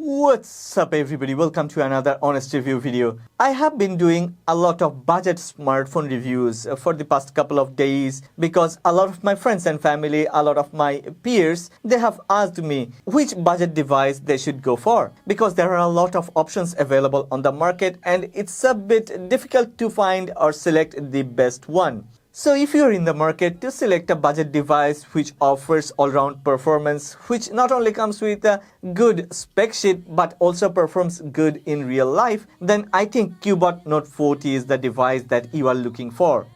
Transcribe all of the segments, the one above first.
What's up everybody, welcome to another honest review video. I have been doing a lot of budget smartphone reviews for the past couple of days because a lot of my friends and family, a lot of my peers, they have asked me which budget device they should go for because there are a lot of options available on the market and it's a bit difficult to find or select the best one. So if you're in the market to select a budget device which offers all-round performance, which not only comes with a good spec sheet but also performs good in real life, then I think Cubot Note 40 is the device that you are looking for.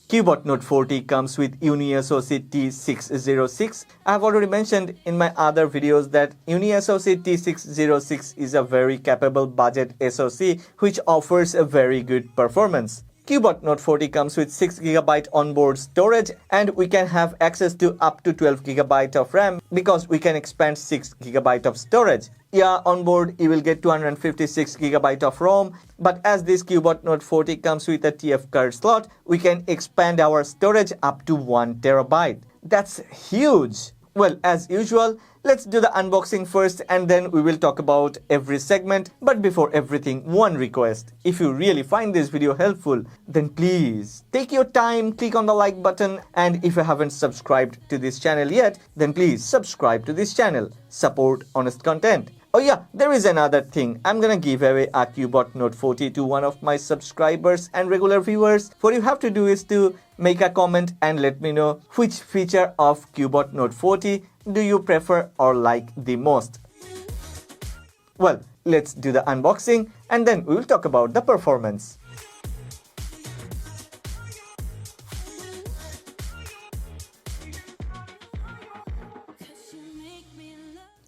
Cubot Note 40 comes with UniSoC T606. I have already mentioned in my other videos that UniSoC T606 is a very capable budget SoC which offers a very good performance. Cubot Note 40 comes with 6GB onboard storage and we can have access to up to 12GB of RAM because we can expand 6GB of storage. Yeah, on board you will get 256GB of ROM, but as this Cubot Note 40 comes with a TF card slot, we can expand our storage up to 1TB. That's huge! Well, as usual, let's do the unboxing first and then we will talk about every segment. But before everything, one request. If you really find this video helpful, then please take your time, click on the like button, and if you haven't subscribed to this channel yet, then please subscribe to this channel. Support honest content. Oh yeah, there is another thing. I'm gonna give away a Cubot Note 40 to one of my subscribers and regular viewers. What you have to do is to make a comment and let me know which feature of Cubot Note 40 do you prefer or like the most. Well, let's do the unboxing and then we will talk about the performance.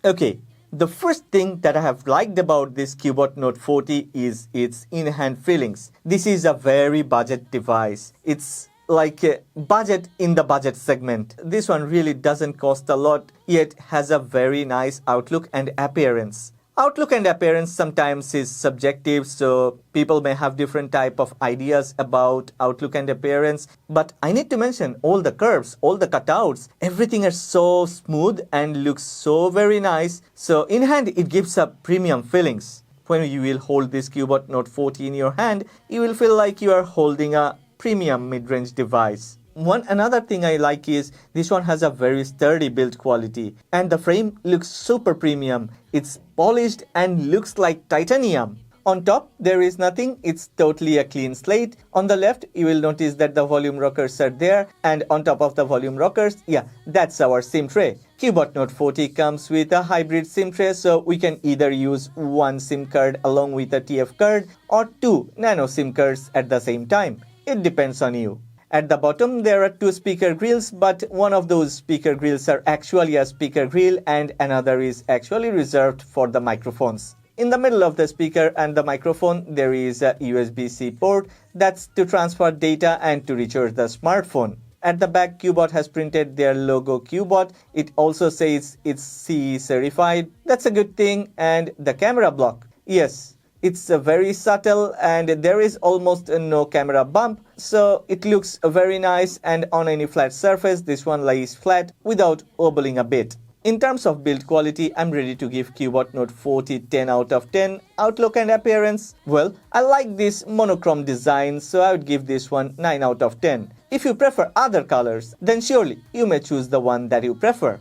Okay. The first thing that I have liked about this Cubot Note 40 is its in-hand feelings. This is a very budget device. It's like a budget in the budget segment. This one really doesn't cost a lot, yet has a very nice outlook and appearance. Outlook and appearance sometimes is subjective, so people may have different type of ideas about outlook and appearance. But I need to mention all the curves, all the cutouts, everything is so smooth and looks so very nice. So in hand, it gives a premium feelings. When you will hold this Cubot Note 40 in your hand, you will feel like you are holding a premium mid-range device. Another thing I like is this one has a very sturdy build quality and the frame looks super premium. It's polished and looks like titanium. On top there is nothing, it's totally a clean slate. On the left you will notice that the volume rockers are there and on top of the volume rockers, yeah, that's our SIM tray. Cubot Note 40 comes with a hybrid SIM tray, so we can either use one SIM card along with a TF card or two nano SIM cards at the same time. It depends on you. At the bottom there are two speaker grills, but one of those speaker grills are actually a speaker grill and another is actually reserved for the microphones. In the middle of the speaker and the microphone there is a USB-C port that's to transfer data and to recharge the smartphone. At the back, Cubot has printed their logo Cubot. It also says it's CE certified. That's a good thing. And the camera block. Yes. It's very subtle and there is almost no camera bump, so it looks very nice and on any flat surface this one lies flat without wobbling a bit. In terms of build quality, I'm ready to give Cubot Note 40 10 out of 10. Outlook and appearance, well, I like this monochrome design, so I would give this one 9 out of 10. If you prefer other colors, then surely you may choose the one that you prefer.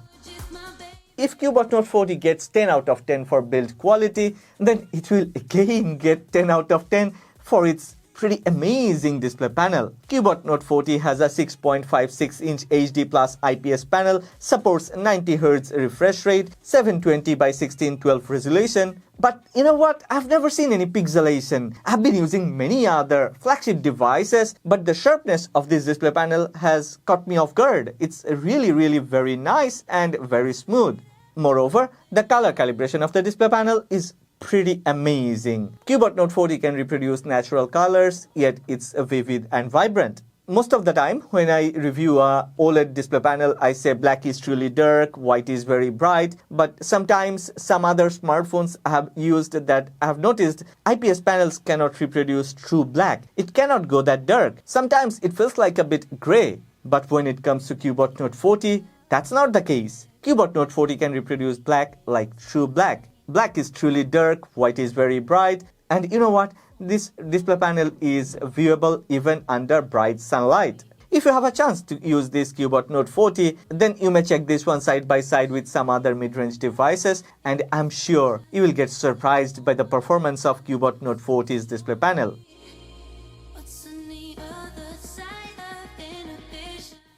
If Cubot Note 40 gets 10 out of 10 for build quality, then it will again get 10 out of 10 for its pretty amazing display panel. Cubot Note 40 has a 6.56-inch HD Plus IPS panel, supports 90Hz refresh rate, 720 by 1612 resolution. But you know what? I've never seen any pixelation. I've been using many other flagship devices, but the sharpness of this display panel has caught me off guard. It's really very nice and very smooth. Moreover, the color calibration of the display panel is pretty amazing. Cubot Note 40 can reproduce natural colors, yet it's vivid and vibrant. Most of the time, when I review a OLED display panel, I say black is truly dark, white is very bright, but sometimes some other smartphones I have used that I have noticed IPS panels cannot reproduce true black. It cannot go that dark. Sometimes it feels like a bit gray. But when it comes to Cubot Note 40, that's not the case. Cubot Note 40 can reproduce black like true black. Black is truly dark, white is very bright, and you know what? This display panel is viewable even under bright sunlight. If you have a chance to use this Cubot Note 40, then you may check this one side by side with some other mid-range devices, and I'm sure you will get surprised by the performance of Cubot Note 40's display panel.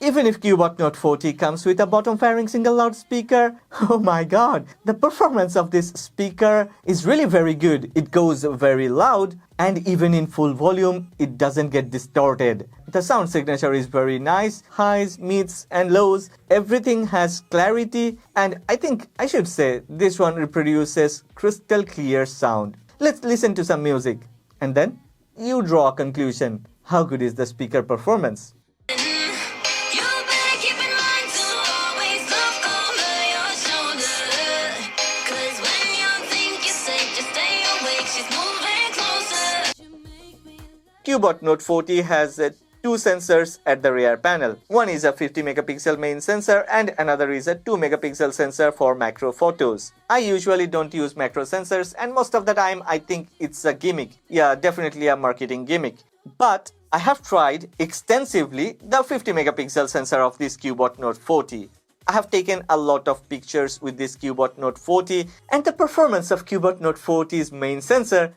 Even if Cubot Note 40 comes with a bottom-firing single loudspeaker, oh my god, the performance of this speaker is really very good. It goes very loud, and even in full volume, it doesn't get distorted. The sound signature is very nice, highs, mids and lows, everything has clarity, and I think I should say this one reproduces crystal clear sound. Let's listen to some music, and then you draw a conclusion. How good is the speaker performance? Cubot Note 40 has two sensors at the rear panel. One is a 50 megapixel main sensor and another is a 2 megapixel sensor for macro photos. I usually don't use macro sensors, and most of the time I think it's a gimmick. Yeah, definitely a marketing gimmick. But I have tried extensively the 50 megapixel sensor of this Cubot Note 40. I have taken a lot of pictures with this Cubot Note 40, and the performance of Cubot Note 40's main sensor,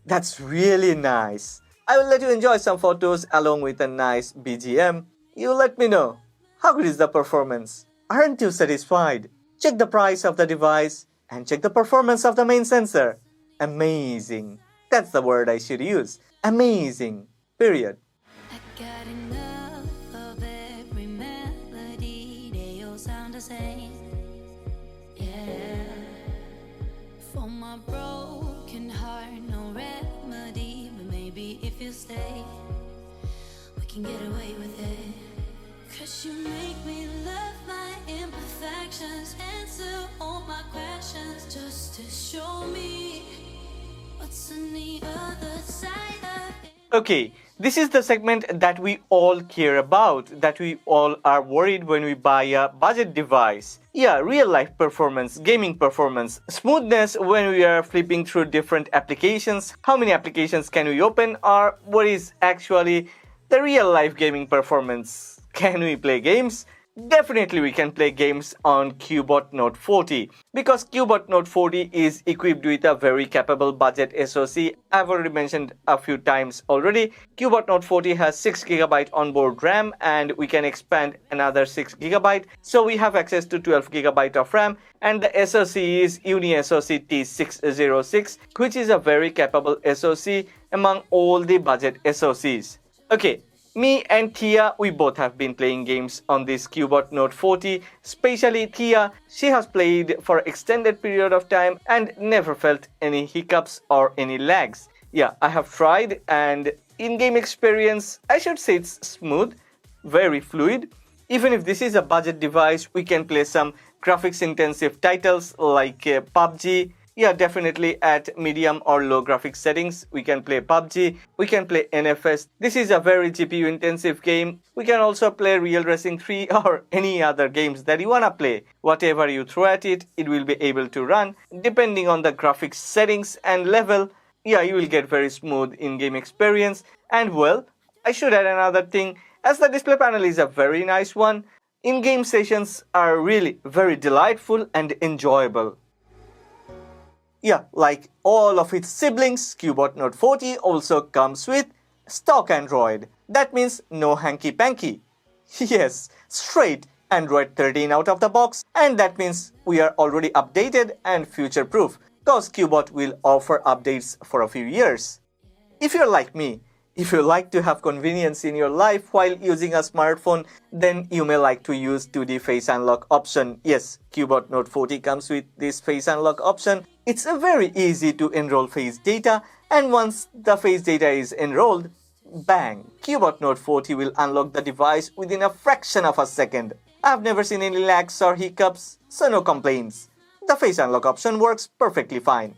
that's really nice. I will let you enjoy some photos along with a nice BGM. You let me know. How good is the performance? Aren't you satisfied? Check the price of the device and check the performance of the main sensor. Amazing. That's the word I should use. Amazing. Period. I got enough of every melody. They all sound the same. Yeah. For my broken heart, no remedy. But maybe if you stay, we can get away with it. 'Cause you make me love my imperfections, answer all my questions, just to show me what's on the other side of it. Okay, this is the segment that we all care about, that we all are worried when we buy a budget device. Yeah, real life performance, gaming performance, smoothness when we are flipping through different applications, how many applications can we open, or what is actually the real life gaming performance. Can we play games? Definitely we can play games on Cubot Note 40 because Cubot Note 40 is equipped with a very capable budget SoC. I've already mentioned a few times already. Cubot Note 40 has 6GB onboard RAM and we can expand another 6GB. So we have access to 12GB of RAM, and the SoC is UniSoC T606, which is a very capable SoC among all the budget SoCs. Okay. Me and Thea, we both have been playing games on this Cubot Note 40, especially Thea. She has played for extended period of time and never felt any hiccups or any lags. Yeah, I have tried, and in-game experience, I should say it's smooth, very fluid. Even if this is a budget device, we can play some graphics intensive titles like PUBG. Yeah, definitely at medium or low graphics settings, we can play PUBG, we can play NFS. This is a very GPU intensive game. We can also play Real Racing 3 or any other games that you wanna play. Whatever you throw at it, it will be able to run. Depending on the graphics settings and level, yeah, you will get very smooth in-game experience. And well, I should add another thing, as the display panel is a very nice one, in-game sessions are really very delightful and enjoyable. Yeah, like all of its siblings, Cubot Note 40 also comes with stock Android. That means no hanky-panky. Yes, straight Android 13 out of the box, and that means we are already updated and future-proof, cause Cubot will offer updates for a few years. If you're like me, if you like to have convenience in your life while using a smartphone, then you may like to use 2D Face Unlock option. Yes, Cubot Note 40 comes with this Face Unlock option. It's very easy to enroll face data, and once the face data is enrolled, bang, Cubot Note 40 will unlock the device within a fraction of a second. I've never seen any lags or hiccups, so no complaints. The Face Unlock option works perfectly fine.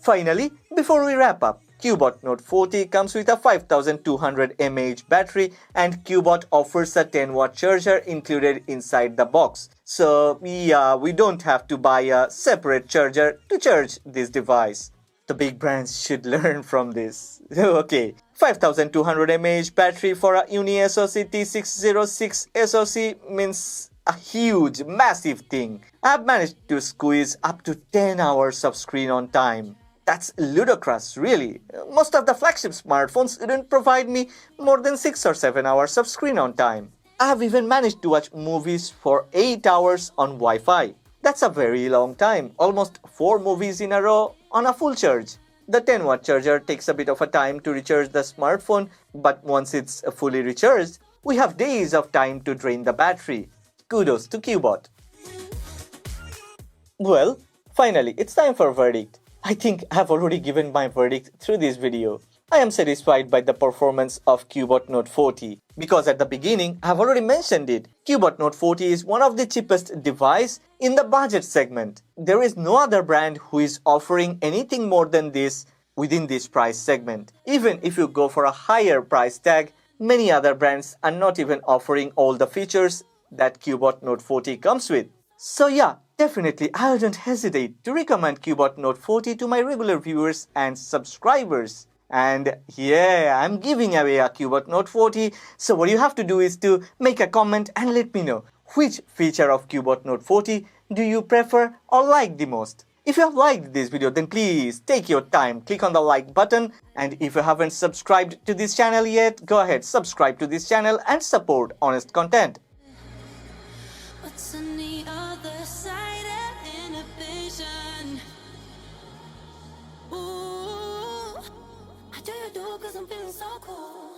Finally, before we wrap up, Cubot Note 40 comes with a 5200 mAh battery, and Cubot offers a 10-watt charger included inside the box. So yeah, we don't have to buy a separate charger to charge this device. The big brands should learn from this. Okay, 5200 mAh battery for a Uni SoC T606 SoC means a huge, massive thing. I've managed to squeeze up to 10 hours of screen on time. That's ludicrous, really. Most of the flagship smartphones didn't provide me more than 6 or 7 hours of screen on time. I have even managed to watch movies for 8 hours on Wi-Fi. That's a very long time, almost 4 movies in a row on a full charge. The 10-watt charger takes a bit of a time to recharge the smartphone, but once it's fully recharged, we have days of time to drain the battery. Kudos to Cubot. Well, finally, it's time for verdict. I think I've already given my verdict through this video. I am satisfied by the performance of Cubot Note 40 because at the beginning I've already mentioned it. Cubot Note 40 is one of the cheapest device in the budget segment. There is no other brand who is offering anything more than this within this price segment. Even if you go for a higher price tag, many other brands are not even offering all the features that Cubot Note 40 comes with. So yeah, definitely I wouldn't hesitate to recommend Cubot Note 40 to my regular viewers and subscribers. And yeah, I'm giving away a Cubot Note 40, so what you have to do is to make a comment and let me know which feature of Cubot Note 40 do you prefer or like the most. If you have liked this video, then please take your time, click on the like button, and if you haven't subscribed to this channel yet, go ahead, subscribe to this channel and support honest content. What's on the other side of inhibition? Ooh, I do you do 'cause I'm feeling so cool.